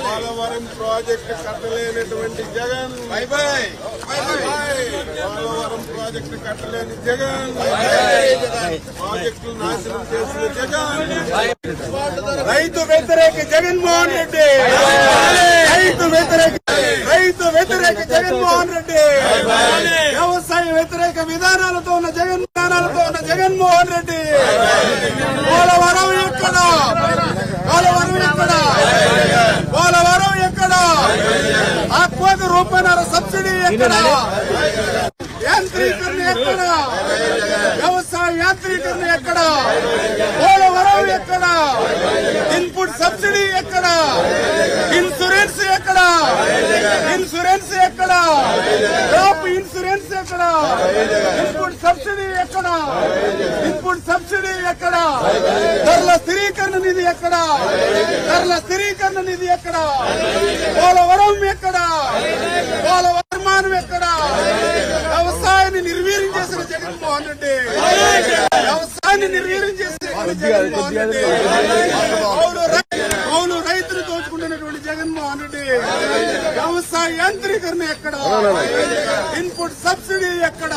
Polavaram project కట్టలేనటువంటి Jagan Polavaram project కట్టలేని జగన్ ప్రాజెక్టులు నాశనం చేసిన జగన్ రైతు వ్యతిరేక జగన్మోహన్ రెడ్డి రైతు వ్యతిరేక జగన్మోహన్ రెడ్డి వ్యవసాయ వ్యతిరేక విధానాలతో ఉన్న జగన్మోహన్ రెడ్డి పోలవరం ఎక్కడ ఆత్మకు రూపాయల సబ్సిడీ ఎక్కడ యాంత్రీకరణ ఎక్కడ వ్యవసాయ యాంత్రీకరణ ఎక్కడ పోలవరం ఎక్కడ ఇన్పుట్ సబ్సిడీ ఎక్కడ ఇన్సూరెన్స్ ఎక్కడ క్రాప్ ఇన్సూరెన్స్ ఎక్కడ ఇన్పుట్ సబ్సిడీ ఎక్కడ ధరల స్థిరీకరణ నిధి ఎక్కడ పోలవరం ఎక్కడ పోలవరమానం ఎక్కడ వ్యవసాయాన్ని నిర్వీర్యం చేసిన జగన్మోహన్ రెడ్డి కౌలు రైతులు దోచుకుంటున్నటువంటి జగన్మోహన్ రెడ్డి వ్యవసాయ యాంత్రీకరణ ఎక్కడ ఇన్పుట్ సబ్సిడీ ఎక్కడ